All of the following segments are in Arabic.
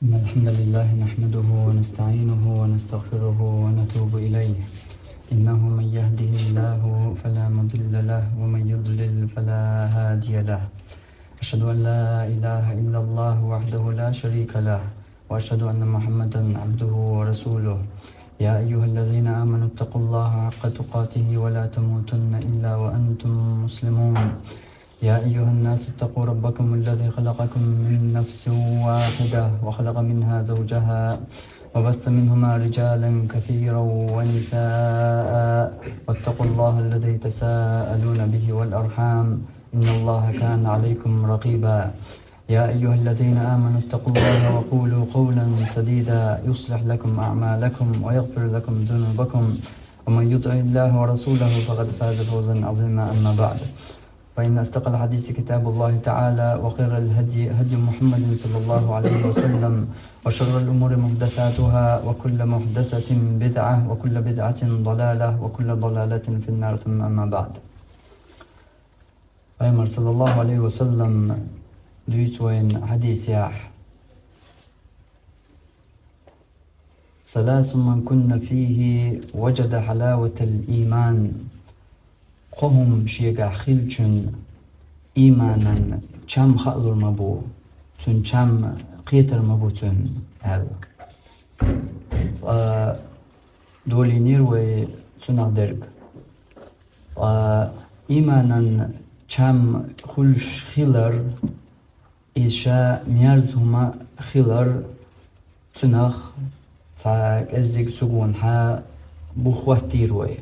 إن الحمد لله نحمده ونستعينه ونستغفره ونتوب إليه. إنه من يهده الله فلا مضل له ومن يضلل فلا هادي له. أشهد أن لا إله إلا الله وحده لا شريك له، وأشهد أن محمدا عبده ورسوله. يا أيها الذين آمنوا اتقوا الله حق تقاته ولا تموتن إلا وأنتم مسلمون. يا أيها الناس اتقوا ربكم الذي خلقكم من نفس واحدة وخلق منها زوجها وبث منهما رجالا كثيرا ونساء، واتقوا الله الذي تساءلون به والأرحام إن الله كان عليكم رقيبا. يا أيها الذين آمنوا اتقوا الله وقولوا قولا سديدا يصلح لكم أعمالكم ويغفر لكم ذنوبكم، ومن يطع الله ورسوله فقد فاز فوزا عظيما. أما بعد، فإن أصدق الحديث كتاب الله تعالى، وخير الهدي هدي محمد صلى الله عليه وسلم، وشر الأمور محدثاتها، وكل محدثة بدعة، وكل بدعة ضلالة، وكل ضلالة في النار. ثم أما بعد. Pejgamberi sallallahu alaihi wasallam lyçojn hadis jah. ثلاث من كن فيه وجد حلاوة الإيمان. قهم شيغا خيلچن إيمانا چم خالور مبو تن چم قيتر مبو تن هل دولي نيروي تنغ درگ إيمانا چم خلش خيلر إيشا ميارز هما خيلر تنغ تا ازيك سوغون ها بخواتي روي.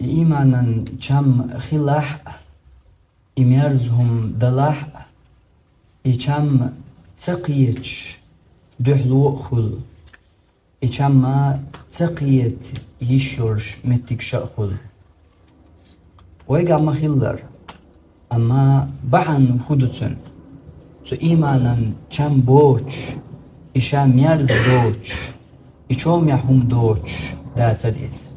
إيمانا چم خلاح إميارزهم دلاح إيشام تقيت دحلو خل إيشام تقيت يشورش متك شأخل ويقع ما خلر أما بعن خدتن تو إيمانا چم بوش إيشام يارز دوش إيشوم يحوم دوش داتريز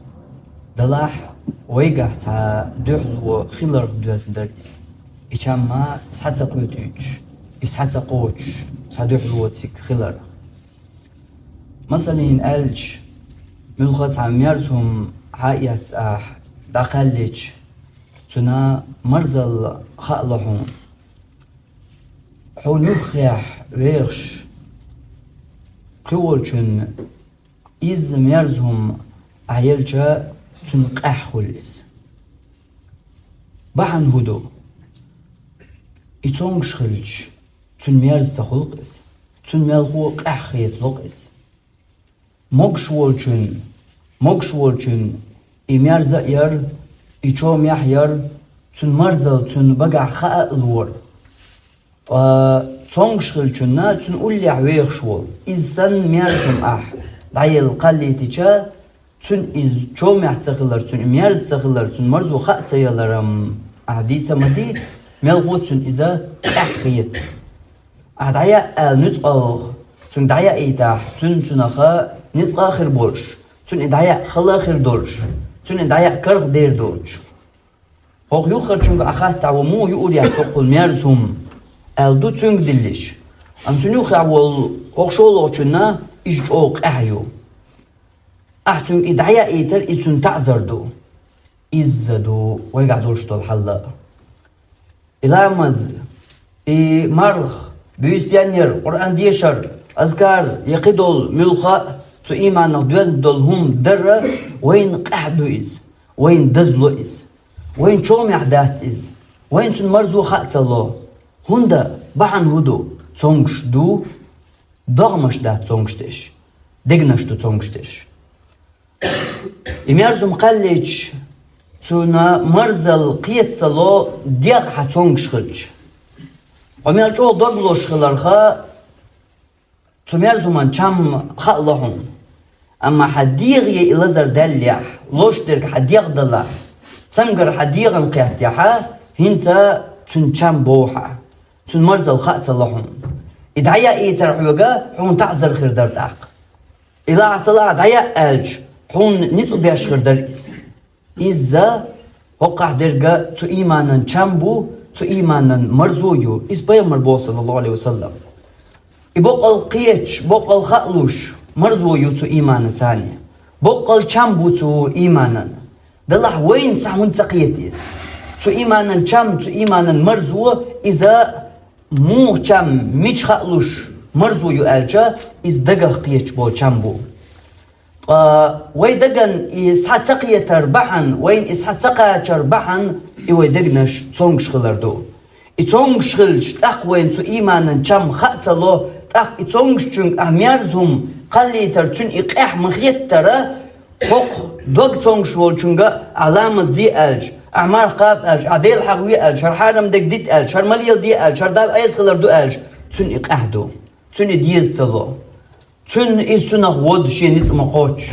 دلاح ويقع تا دحلو خلر دوز دريز إيشاما سحتقوتيج إسحتقوش تا دحلو تيك خلر. مثلا ألج ملخط عميارتهم حايات داقلج تنا مرزل خالحون حولوخيح ويرش قولشن إز ميارزهم عيالجا تنقح خلص بحن هدو إتونغ شخلج تن ميارز تخلقس تن ميالغو قح خيط لقس موغش والجن إميارز ير إيشوم يحير تن مرزل تن بقع خاء الور تونغ شخلجنا تن أولي عويخ شوال إزن ميارزم دايل قالي تيجا تون إز چوم يحتقلر تون إميارز تقلر تون مرزو خاء تيالرم عديثة مديت ملغو تون إذا أحقيت عدايا نتقل تون دايا إيداح تون تنخا نتقل آخر بولش تون إدايا خلا آخر دولش تون إدايا كرغ دير دولش هوغ يوخر چونك أخات تعومو يقول يحتقل ميارزهم دو تونك دلش أم تون يوخر عوال هوغشولو چونا إج أوق أحيو أحتم إدعيا إيتر إتون تعذردو إزدو ويقعدوش طول حلا إلامز مرخ بيستيانير قرآن ديشر أذكار يقيدول ملخاء تو إيمان دوان دول هم در وين قحدو إز وين دزلو إز وين شوم يحدات إز وين تون مرزو خاطة الله هندا بحن هدو تونغش دو دغمش ده تونغشتش دغنش دو تونغشتش إميارزم قلج تونا مرزل قيت صلو ديق حتونغ شخلج وميارجو دوغلو شخلرخا تميارزمان چم خالهم أما حديغي إلازر دليح لوشترك حديغ دلاح سمقر حديغن قيحتيحا هنسا تون چم بوحا تون مرزل خاط لهم إدعيا إيتر حوغا حون تعزر خير درداق إلا عصلا دعيا ألج حون نيتو بيشخر دريس إزا وقع درجة تو إيمانا چمبو zu imanan marzuyu is Peygamber bo sallallahu aleyhi ve sellem. İbokal qiyech, bokal khatlush marzuyu zu imanan sani. Bokal chambu zu imanan. Dalah wayn sahun taqiyetiz. Zu imanan cham, zu imanan marzu iza muhcham mich khatlush marzuyu elcha is dagah qiyech bo chambu. ويدقن إسحتقية تربحن وين إسحتقة تربحن يودقنش تونغش خلردو إتونغش خلش أقوين تو إيمانا جام خاتلو أق إتونغش تونغ أميرزهم قلي ترتون إقاح مخيط ترى فوق دوغ تونغش والتونغ علامز دي ألج أعمار قاب ألج عديل حقوي ألج شرحارم دك ديت ألج شرماليل دي ألج شردال أيس خلردو ألج تون إقاح دو تون ديز تلو تون إسنخ ود شينيت مقوش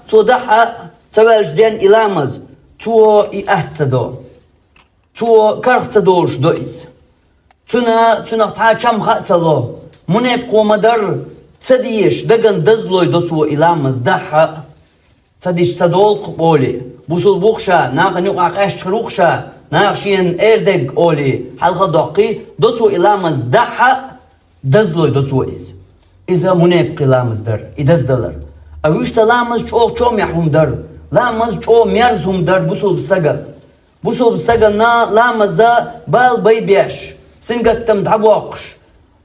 توضحها تبالج دين إلامز تو إأهتدو تو كارتدوش دويس تونا تعاشم خاتلو منيب قومدر تديش دقن دزلوي دوتو إلامز دحا تديش تدول قبولي بوصل بوخشا ناقن يقع قاش تخلوخشا ناقشين إردق أولي حلقة دوقي دوتو إلامز دحا دزلوي دوتويز إذا منيب قلامز در إدز دلر أويش تلامز چوم يحوم در لامز چوم يرزهم در بوصل بستقل نا لامز بال بي بيش سنقتم دعواقش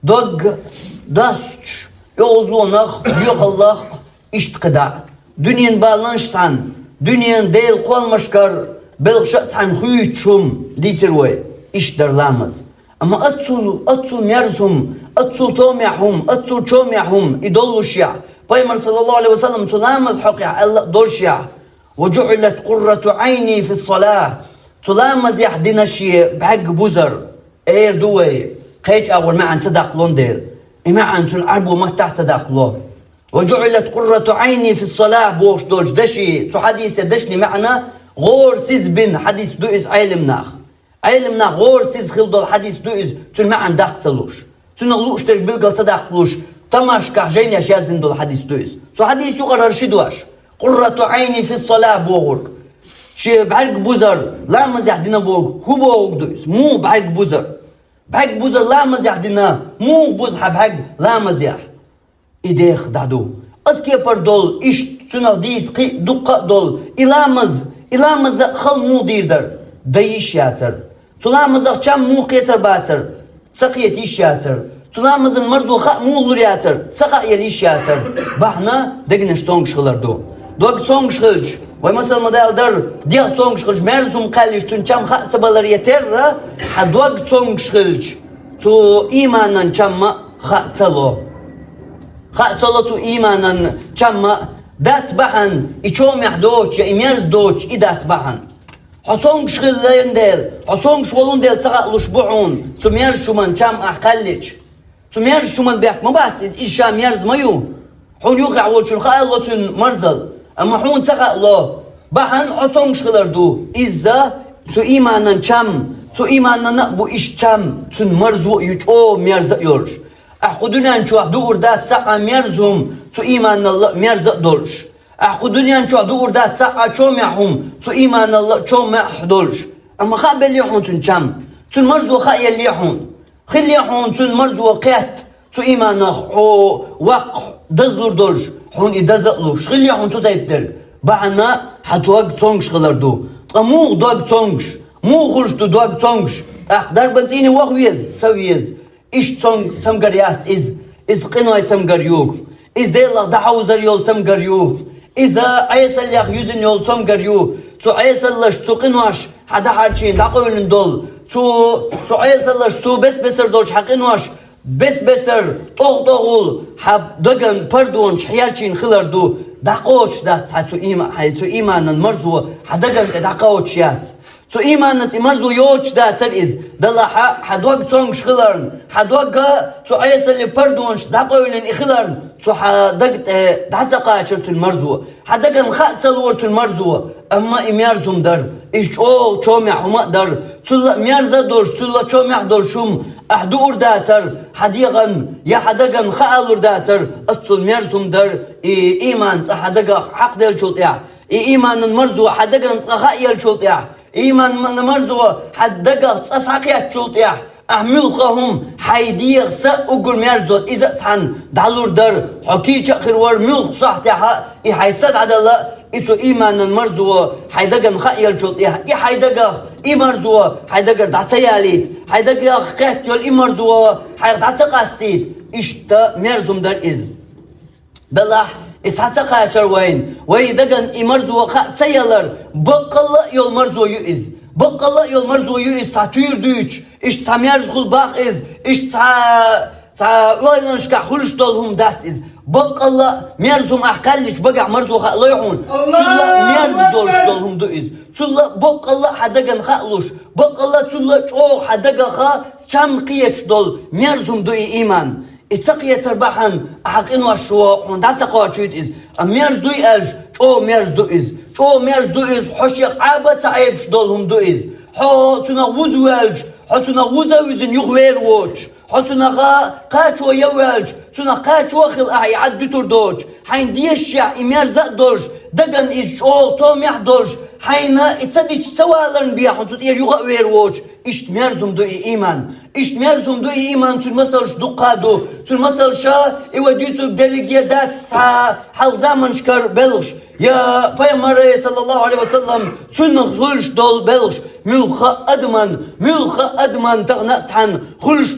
دوغ داسش يوزلو نخ يوخ الله اشتقدا دنيان بالنش سان دنيان ديل قول مشكر بلغشت عن خويتشم ديتروي إش در لامز أما أتصل ميرزهم أتصل توميحهم أتصل توميحهم يدولشيا بيمر صلى الله عليه وسلم تلامز حقيا الله دولشيا وجعلت قرة عيني في الصلاة تلامز يحدنا شيء بحق بوزر اير دوي قيج أول معن صدق لونديل معن تنعرب وما تحت صدق لون وجعلت قرة عيني في الصلاة بوش دولش دشي تو حديث دشني معنا غور سيز بن حديث دوئس علمنا غور سيز خلدو الحديث دوئس تن معن داقتلوش تنغلوش ترك بلغل صدقلوش تماش كحجين يشاز دندو الحديث دوئس سو حديث يقرر شدواش قرة عيني في الصلاة بوغرك شي بعرق بوزر لا مزيح دينا بوغ هو بوغ دوئس مو بعرق بوزر لا مزيح دينا مو بوزح بعرق لا مزيح إيديخ دعدو أسكي بردول إش تنغ ديز قي دقاء دول إلامز خل مو ديردر دايش ياتر تلامز أخشام مو قيتر باتر تسقيت إيش ياتر تلامز المرزو خاء مو لور ياتر تسقى يليش ياتر بحنا دقنش تونغ شغلر دوغ تونغ شغلج ومثلا مدال در ديغ تونغ شغلج مرزوم قاليش تنشام خاء تبالر يتر حدوغ تونغ شغلج تو إيمانا شام خاء تلو تو إيمانا شام دات بحن إيشوم يحدوش يا إميرز دوش إدات بحن حصونك شغلين ديل حصونك شغلون ديل تغلوش بوعون تمير شومان شام أحقلج تمير شومان بيحك ما بحث إيشام يرز مايو حون يوقع وشون خالتون مرزل أما حون تغلو بحن حصونك شغلر دو إذا تو إيمانا شام تو إيمانا نقبو إيش شام تن مرزو يجو ميرز يورش أحقدون أنشو أحدو أردات ساقا ميرزهم تو إيمانا الله ميرز دولش أحقدوني أنشو دور ده تسعى شوم يحوم تو إيمان الله شوم ما أحدولش أما خاب اللي يحون تنشام تن مرزو خايا اللي يحون خلي يحون تن مرزو قيت تو إيمان أو وق دزلور دولش حون يدزلوش خلي يحون تو تيبتر بعنا حتوق تونغش خلردو مو دوق تونغش مو خلش تو دوق تونغش أحضر بنتيني وخويز سويز إيش تونغ تمغريات إز قنوي تمغريوك إز ديلا دعوزر يول تمغريوك إذا عيسى اللي يخيزن يول توم قريو تو عيسى اللش تو قنواش حدا حارشين داقوين دول تو عيسى اللش تو بسر دولش حقنواش بسر طوغول حب دقن پردونش حيالشين خلردو داقوش دات تو إيمان المرزو حدقن داقوش يات تو إيمان مرزو يوش داتر إز دلا حدوق تونغش خلرن حدوق تو عيسى اللي پردونش داقوين إخلرن تو حدقت دعزقا شرط المرزو حدقن خاتل ورت المرزو أما إميارزم در إيش أو شومع وما در تلا ميارزا دورش تلا شومع دورشم أحدور داتر حديقن يا حدقن خالور داتر أتصل ميارزم در إيمان حدقا حق دل شوطيع إيمان المرزو حدقن خايل شوطيع إيمان من مرزوة حدقة أساقيات شلطيح أحملقهم حيدير سأقول مرزوت إذا تحن دالور در حكي شاخر ور ملق صحتها إحيساد عد الله إسو إيمان المرزوة حيدقة مخيل شلطيح حيدقة إمرزوة حيدقة دعتياليت حيدقة خيط يول إمرزوة حيدقة قاستيت إشتا مرزوم در إذ بلاح إسحتقا شروين ويدقن إمرزوة خيالر بقلا يول مرزوة يؤذ بقلا يول مرزوة يؤذ ساتير دوش إش تميرز خل باق إز إش تا لاينشكا خلش دولهم دات إز بقلا ميرزوم أحكالش بقع مرزوة خلايحون تلا ميرز دولهم دو إز تلا بقلا حدقن خالوش بقلا تلا شو حدقا خا شام قيش دول ميرزوم دو إيمان إتسقي تربحن أحق إنو أشوا وندعت قاچيد إز أميرز دو إلج شو ميرز دو إز شو ميرز دو إز حشيق عابة تعيبش دولهم دو إز حو تنغوز والج حو تنغوزا وزن يغوير ووش حو تنغا قاچو يوالج تنغا خل أحي عدو تردوش حين ديشع إميرزا دولش دقن إز شو توم يحدولش حين إتصديش سوالن بيا حو تتيا يغوير ووش إشت ميرزم دو إيمان إشت ميرزم دو إيمان تل مسلش دقادو تل مسلشا إوديتو درجة دات حال زمن شكر بلش يا پیامبر صلى الله عليه وسلم تل خلش دول بلش ملخ أدمن تغنتحن خلش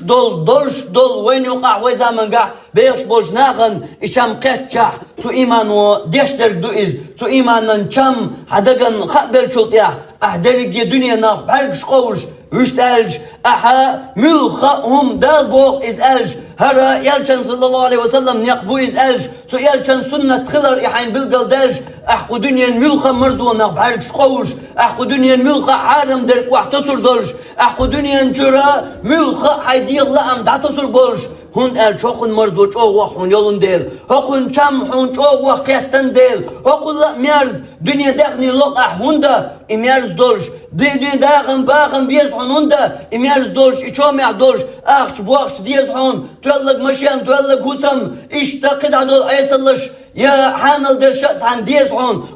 دولش دول وين يقع وزمن قع بيش بولش ناخن إشام قتشح تو إيمان وديش در دو إز تو إيمان نشام حدقن خبل شوطيا أحدرج الدنيا ناخ برش قولش وشت ألج أحا ملخهم دال بوق إز ألج هرا يلشن صلى الله عليه وسلم يقبو إز ألج تو يلشن سنة خلر إحين بلقل دلج أحقو دنيا الملخة مرزوة ناخ برش قولش أحقو دنيا الملخة عارم درك واحتصر دلج أحقو دنيا نجرا ملخة حيدي الله أم دعتصر بولش هون ال شوخن مرزو شوخ هون يلون ديل هون شام هون شوخ قيتن ديل هون لا ميرز دنيا داخني لقح هوندا إميرز دولش دنيا داخن باخن بيز هوندا إميرز دولش إشومع دولش أخش بوخش ديز هون تولق مشيان تولق هسم إشتاقد عدول أيسلش يا حانل درشات عن ديز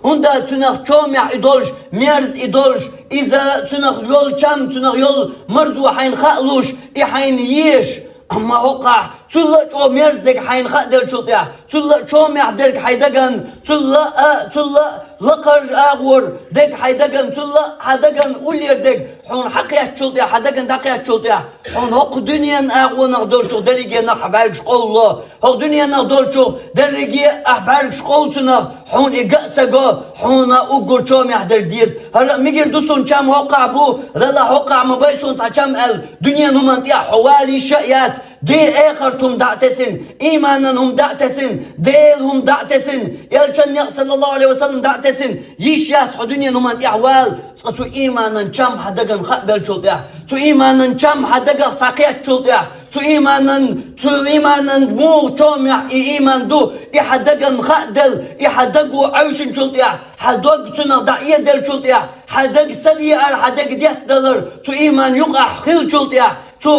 هوندا تنخ شومع إدولش ميرز إدولش إذا تنخ يول شام تنخ يول مرزو حين خالوش إحين يش أما وقع تلا شو ميرزك حين خدل شطيا تلا شو معدرك حيدقن تلا لقر أغور دك حيدقن تلا حدقن أولير دك حون حقيقة شطيا حدقن دقيقة شطيا حون هق دنيا أغور نقدر شو درجة نحبرش قول هق دنيا نقدر شو درجة أحبرش قولتنا حون إجتاجا حون أقول شو معدر ديز هلا ميجر دوسون كم وقع بو لا وقع ما بيسون تكم دنيا نمنتيا حوالي شيئات دي آخرتهم دعتسن إيمانهم دعتسن ديلهم دعتسن يلشن صلى الله عليه وسلم دعتسن يشيات دنيا نمنتيا حوال تو إيمانا كم حدقن خبل شوطيا تو إيمانا كم حدقن ساقيات شوطيا تو إيمانا مو شومع إيمان دو يحدقن خدل يحدقوا عيش شوطيا حدق تنا دعية دل شوطيا حدق سدي حدق $10 تو إيمان يقع خل شوطيا تو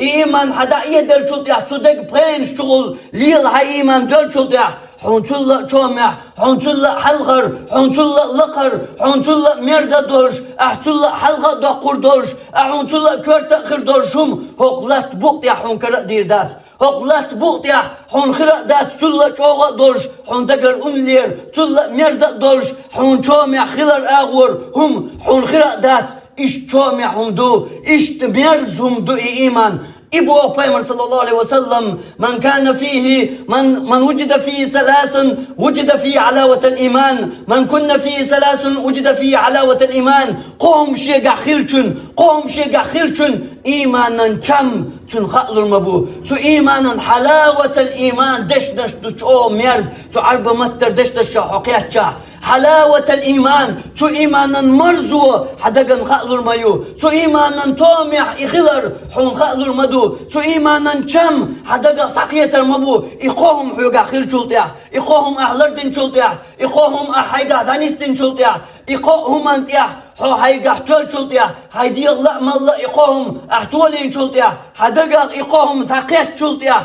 إيمان حدا يدل شوطيا تو دق برين شغل ليل إيمان دل شوطيا حنتلا شومع حنتلا حلقر حنتلا لقر حنتلا ميرزا دولش أحتلا حلقة دقور دولش أحنتلا كرت آخر دولشم هقلت بقطع حنكر دير دات هقلت بقطع حنخرق دات تلا شوغا دولش حندقر أنلير تلا ميرزا دولش حنشومع خلر أغور هم حنخرق دات إيش شومعهم دو إيش ميرزهم دو إيمان إبو پیغمبر صلى الله عليه وسلم من كان فيه من وجد فيه ثلاث وجد فيه علاوة الإيمان من كنا فيه ثلاث وجد فيه علاوة الإيمان قوم شيء خلچن إيمانا كم تنخأل المبو تو إيمانا حلاوة الإيمان دش او ميرز تو عرب متر دش حقيات شا حلاوة الإيمان تو إيمانا مرزو حدقن خأل الميو تو إيمانا تومع إخلر حون خأل المدو تو إيمانا كم حدق ساقية المبو إقوهم حيوغا خيل شلطيا إقوهم أحلردن شلطيا إقوهم أحيقا دانيستن شلطيا إقوهم أنتيا حو حيقا احتول شلطيا هيدي الله مالله إقوهم أحتولين شلطيا حدق إقوهم ساقية شلطيا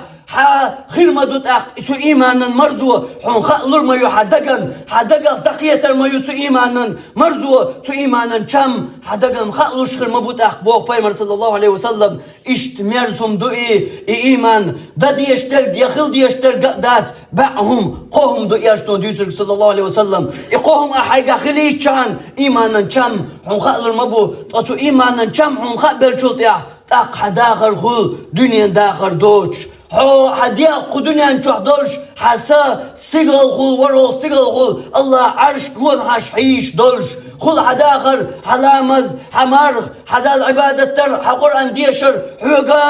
خرمدت سو إيمانا مرزو حون خلر ما يحدقن حدقن تقية ما يسو إيمانا مرزو سو إيمانا شم حدقن خلوش خرمبوت بوق پیمر صلى الله عليه وسلم اشتمرسم دوئي إيمان دا ديشتر ديخل ديشتر دات بعهم قوهم دو يشتون ديسر صلى الله عليه وسلم قوهم أحيقا خليش شان إيمانا شم حون خلر مبو تسو إيمانا شم حون خبل شوطيا تاق حداخر خل دنيا داخر دوش هو حديا قدنيا نشوح دولش حسا استقل خل ورو استقل خل الله عرش قول حش حيش دولش خل حداخر حلامز حمارخ حدا العبادة تر حقرآن ديشر حوغا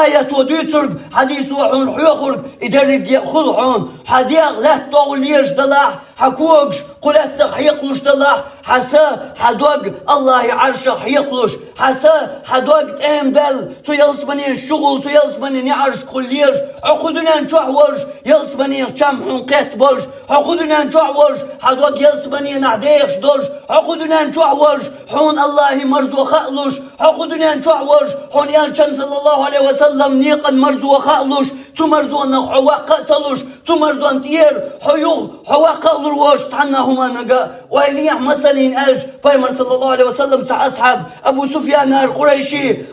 آية وديترق حديث وحون حيوخرق إدارك خل حون حديا لا تطوليش دلاح حكوكش قلت حيقلش دلاح حسا حدوق الله عرشه حيقلش حسا حدوق تأم دل تو يلسمني الشغل تو يلسمني نعرش كليش عقودنا نشوح ولش يلسمني شمحون قيت بولش عقودنا نشوح ولش حدوق يلسمني نعديش دولش عقودنا نشوح ولش حون الله مرزو خألوش عقودنا نشوح ولش حون يالشن صلى الله عليه وسلم نيقا مرزو خألوش تو مرزو نحواق قتلوش تو مرزو انتير حيوغ حواق قلوش تعناهما نقا وإليح مسلين ألج بايمر صلى الله عليه وسلم تاع أصحاب أبو سفيان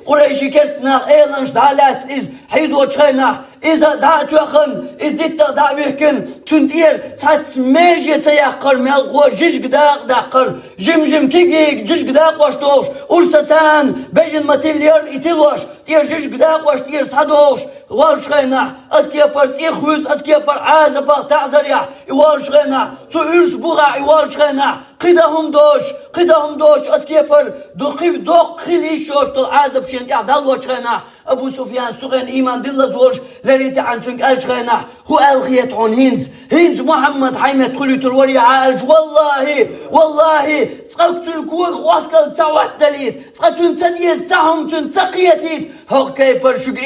قريشي كرسنا إيلانش دعالات إز حيزو تشينا إذا دعت يخن إذ ديت دع بيكن تنتير تات ميجي تيقر ملقو جيج قداق داقر جم كيجيك جيج قداق واشتوش أرستان بجن ماتيلير إتلوش تير جيج قداق واش تير صدوش والش غينا أذكي بار تيخوز أذكي بار عازبا تعزريح والش غينا تو إرس بوغا والش غينا قدهم دوش أذكي بار دوق خليشوش تو عازب شنت يعدلوش غينا أبو سفيان سغن إيمان دل زوج لريت عن سنك ألش غينا هو ألغيت عن هينز محمد حيمة خلي تروري عالج والله سقلت الكوغ واسكال تساوات دليت سقلتون تديز ساهم تنتقيتيت هو كيبر شوك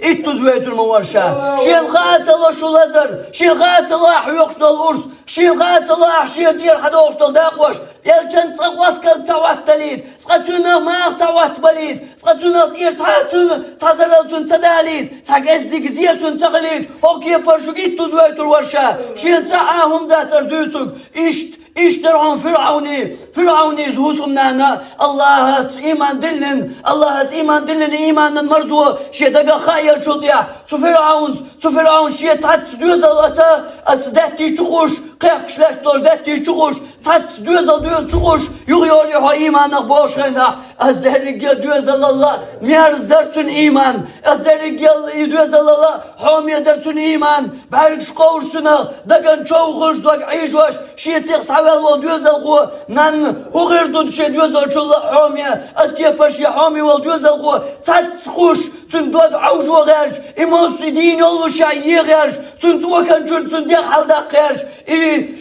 إتوز ويتر موارشا شين غات الله شو لزر شين غات الله حيوكش دول أرس شين غات الله شين دير حدوش دول داقوش يلجن سقل واسكال تساوات دليت سقلتون ما تساوات بليت سقلتون دير تازرلتون تداليت ساق ازيك زيتون تغليت هو كيبر شوك إتوز ويتر ورشا شين تعاهم داتر دوسوك اشترعون فرعوني زهوسهم نانا الله إيمان دلن إيمان مرزوه شي دقا خايل شوطيا سو فرعون شي تحت دوزل أتا أسداتي تشخوش قيقشلاش دول داتي تشخوش تحت دوزل تشخوش يغيولي هو إيمانك بوش غينا از در رجال دوزل الله ميارز درتون إيمان از در رجال دوزل الله حامي درتون إيمان بعرقش قورسنا دقن شوخش دوك عيشوش شي سيخ سعوال دوزل قو نان وغير دود شي دوزل شو حامي اسكي باشي حامي دوزل قو تاتسخوش تون دوك عوج وغيرش إموسي دين يولو شاي غيرش تون توكن جل تون ديق حال داقيرش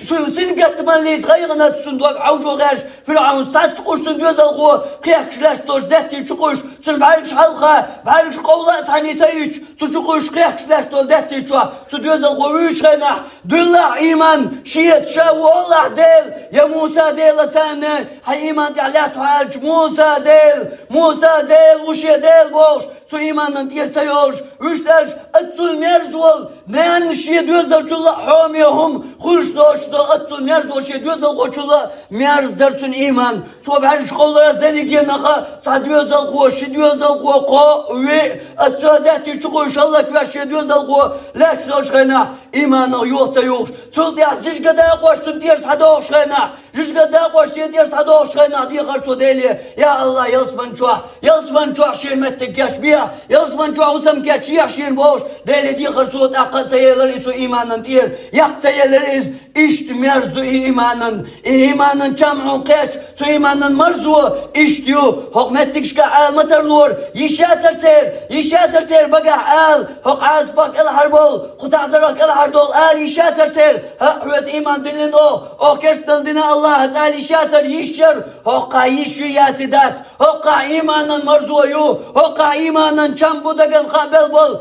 تون سنقات من ليس غيرنا تون دوك عوج وغيرش فرعون تاتسخوش تون دوزل قو قيقشلاش دوش دهتي تشقوش تون بعرقش حلقة بعرقش قولا ثاني تايش تشقوش قيقشلاش دول دهتي شوا تون دوزل قو ويش غينا دلع إيمان شيت شاو الله ديل يا موسى ديل ثاني هاي إيمان دي عليها تحاج موسى ديل وشي ديل بوش سو إيمان دير تيوش وشتاج أتسول ميرزول نان شي دوزل شولا حوميهم خلش دوش دو أتسول ميرزول شي دوزل قوشولا ميرز درتون إيمان سو بعرش قولر زنيجي نقا تا دوزل قو شي دوزل قو قوي أتسوداتي شقوش الله كواش شي دوزل قو لاش دوش غينا إيمان يوغ تيوش تول دي جيش قدا قوش تندير صدوش غينا جيش قدا قوش تندير صدوش غينا دي غرسو ديلي يا الله يلسمن شوح شي متكاش بيها يلسمن شوح وسم كاتشيح شين بوش ديلي دي غرسو أقل سيالر إتو إيمانا تير يق سيالر إز إشت مرزو إيمانا جمعون قيش تو إيمانا مرزو إشتيو هق متكشكا آل مترلور يشاتر تير بقى آل هق عاز باك الحربول قطع زرق الحردول آل يشاتر تير هقوز إيمان دلين أو كرستل دينا الله تعالى يشاتر يشر هقا يشو ياتدات هقا إيمانا مرزو يو هقا إيمانا جنبو دقن خابل بول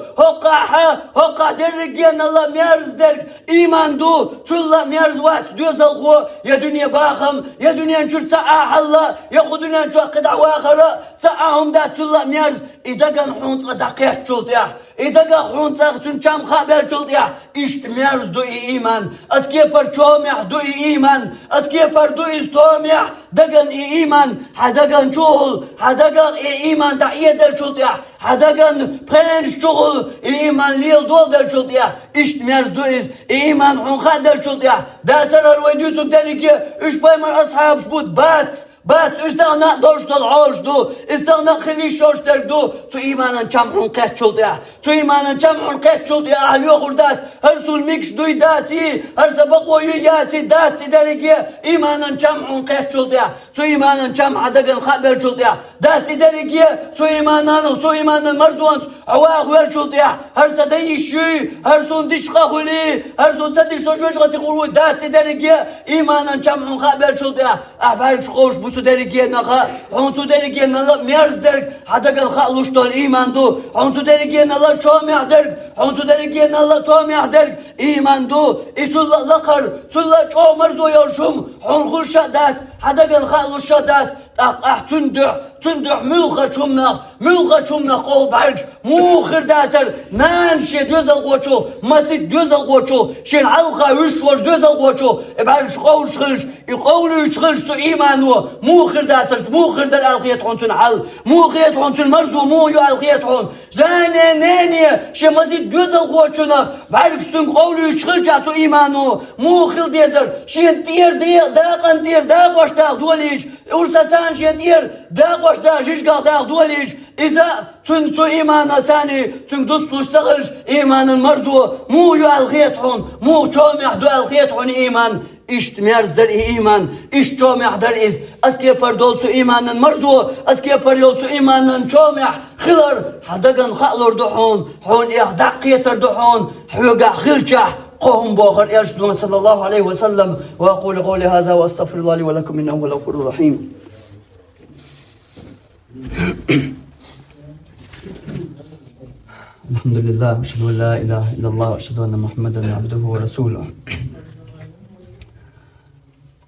هقا درقين الله ميرز درق إيمان دو تلا ميرز وات دوزل خو يا دنيا باخم يا دنيا نشر ساعة الله يا خدنا نشر قدع واخرة ساعهم دا تلا ميرز إذا كان حونت دقيق شلطيح إذا حون تاخذون كم خبر شلطيا إشتمرز دو إيمان أسكي برشوميح دو إيمان أسكي بردو إستوميح دقن إيمان حدقن شغل حدقن إيمان دعية دل شلطيا حدقن برنش شغل إيمان ليل دول دل شلطيا إشتمرز دو إيمان حون خدل شلطيا دا ترى الويديوسو داريكي إش بايمر أصحاب شبود بات استغنى دوش العوش دو استغنى خلي شوش دو تو إيمانا جمعون قد شلطيا تو إيمانا جمعون قد شلطيا أهل يوخر دات هرسول ميكش دوي داتي هرسا بقوي ياتي داتي داريكي إيمانا جمعون قد شلطيا تو إيمانا جمع دقن خبر شلطيا داتي داريكي تو إيمانا مرزوان عواق وير شلطيا هرسا دايشي هرسون ديشقا خلي هرسون سديش سوشوش غتي قولوا داتي داريكي إيمانا جمعون خبر شلطيا أحبال شخوش بوسو داريكي نخا حونسو داريكي نخا ميرز درك حدقن خالوش دول إيمان دو حونسو داريكي نخا شومي درك حونسو داريكي نخا تومي درك إيمان دو إسول لقر سول شو مرزو يرشم حون خل شدات حدقن خالوش شدات تندح ملغة شمنا قول بعرج موخر داتر نانشي دوزل قوشو مسيد دوزل قوشو شين علقة وشوش دوزل قوشو بعرج قول شخلش يقولوا يشخلش سو إيمانو موخر داتر موخر در ألقيت حون تنحل موخيت حون تنمرزو مو يو ألقيت حون زاني ناني شي مسيد دوزل قوشونا بعرج سن قولوا يشخلش سو إيمانو موخر ديزر شين دير داقن دير داقوش داق دوليج ورساسان شين دير داقوش داق جيشقا داق دوليج إذا تنتو إيمانا ثاني تنقصلو اشتغلش إيمان المرزو مو يو الخيطحون مو شوم يحدو الخيطحون إيمان إشت ميرز در إيمان إشت شوم يحدر إز أسكي فردول سو إيمان المرزو أسكي فردول سو إيمان شوم يح خلر حدقن خالور دحون حون يحدق يتر دحون حوقع خلشح قوم بوخر يرشدون صلى الله عليه وسلم وأقول قولي هذا وأستغفر الله لي ولكم إنه هو الغفور الرحيم. الحمد لله وأشهد أن لا إله إلا الله وأشهد أن محمدا عبده ورسوله.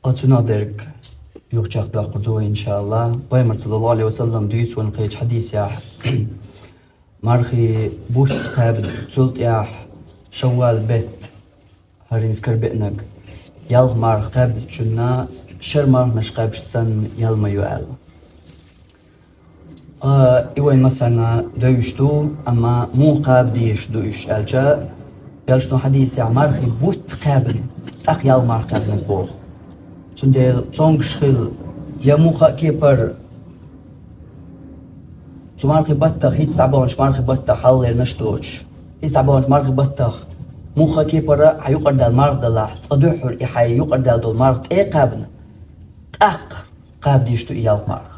أتونا درك يوخشاق دا قردوه إن شاء الله. بيمر صلى الله عليه وسلم ديس ونقيج حديث ياح مارخي بوت قابل تولت ياح شوال بيت هرين سكر بئنك يالغ مارخ قابل شنا شر مارخ نشقابش سن يالما يوال. إيوين مثلا دوشتو أما مو قابديش دوش ألجا يلشتو حديث يا مارخي بوت قابل أقيال مارخ قابل بوغ تندير تونغ شخيل يا موخا كيبر تو مارخي بطخ هيت تعبانش مارخي بطخ حالير نشتوش هيت تعبانش مارخي بطخ موخا كيبر حيقر دال مارخ دلاح تصدوحر إحاي يقر دال دول مارخ إيه قابل تأق قابديشتو إيال مارخ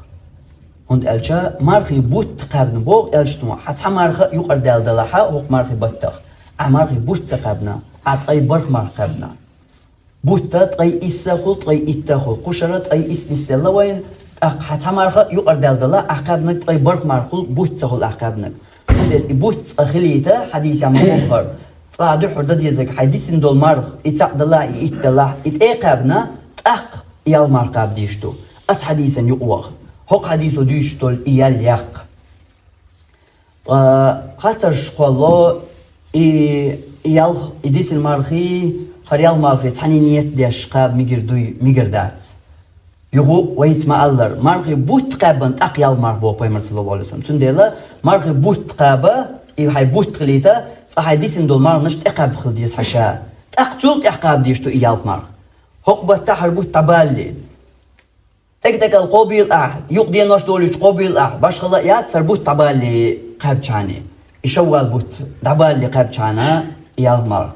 هند ألجا مارخي بوت قابنا بوغ ألجتو حتى مارخ يقر دال دلاحا هوق مارخي بطخ مارخي بوت قابنا أي برخ مارخ قابنا بوتا تقي إساخل تقي إتاخل قشرة تقي إسنس دلا وين حتى مارخ يقر دال دلا أحقابنا تقي برخ مارخل بوت تاخل أحقابنا هندل بوت أخليتا حديث عم مغفر طلع دوحر داد يزك حديثن دول مارخ إتاق دلا إت دلا إت إيه قابنا تأق إيال مارخ قابديشتو أت حديثا يقوغ هوق حديثو ديشتول إيال ياق خاطرش قولو إيال إديس المارخي خريال مارخي تحنينيت ديش قاب ميقردات يغو ويت ما ألر مارخي بوت قابن تأقيال مارخ بو بيمر صلى الله عليه وسلم تنديلا مارخي بوت قابا إيحاي بوت خليتا صحي ديسن دول مارخ نشت إقاب خل ديس حشا تأقتولت إحقاب ديشتو إيال مارخ هوق بتاحر بوت تبالي تك القبيل يقضي الناس دولش قبيل باش خلا يات سربوت تبالي قابشاني يشوال بوت تبالي قابشانا يال مار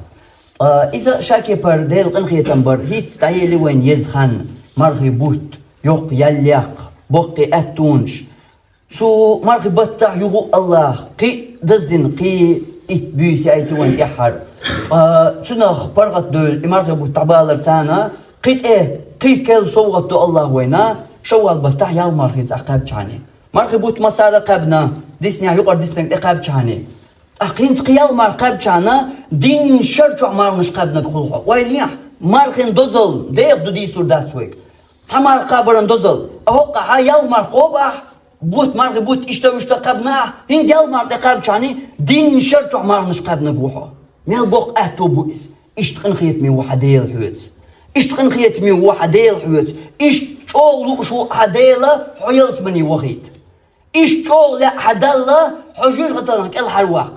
إذا شاكي بر ديل قنخي تنبر هيت ستايلي وين يزخن مرخي بوت يوق يليق بوقي أتونش سو مرخي بطح يغو الله قي دزدن قي إت بيسي أيتي وين يحر سنخ برغت دول مرخي بوت تبالر تانا قيت إيه قي كل صوغتو الله وينا شوال بطح يال مرخي تعقاب جاني مرخي بوت مسارة قابنا ديسني يقر ديسنك إقاب جاني أقين قيال مرقاب جانا دين شرجع مرنش قابنا كخلوها ويليح مرخين دوزل ديق دو ديسور داتويك تمار قابرن دوزل أهوقا هايال مرقوبة بوت مرغ بوت اشتا قبنا هند يال مرغ قب چاني دين شرط مرغنش قبنا جوحه ميل بوق أهتو بوئس اشتقن خيت مي وحديل حوت اشتقن خيت مي وحديل حوت اشتقل شو حديلة حيلس مني وخيت اشتقل حدالة حجوج غطانك الحرواق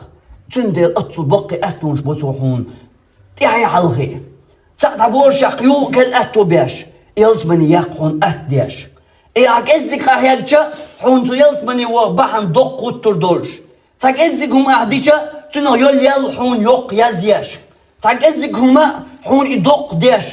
تندل أتصل بقي أهتونش بصوحون تيعي على الخير تعتبر شقيو كل أهتو بيش يلس مني يقحون أهديش إياك إزيك أحياك حون تو يلس مني وبحن دق وطر دولش تاك إزيك هما أهديشا تنو يل حون يوق يزيش تاك إزيك هما حون إدق ديش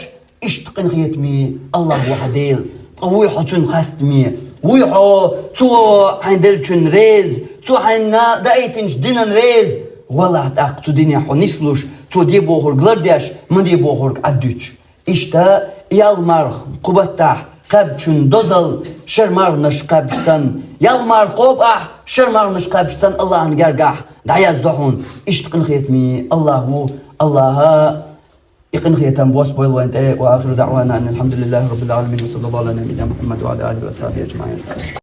اشتقن خيتمي الله وحديل ويحو تن خاستمي ويحو تو عندلشن ريز تو حنا دايتنش دينن ريز والله تاق تو دنيا حو نسلوش تو دي بوخور غلرديش من دي بوخور عدوش إشتا يالمار قبطاح قبشن دوزل شرمار نش قبشتن يالمار قبح شرمار نش قبشتن الله نقرقح دعياز دحون اشتقن خيتمي الله يقن خيتم بوس بويل وانت واخر دعوانا ان الحمد لله رب العالمين وصلى الله على نبينا محمد وعلى اله وصحبه اجمعين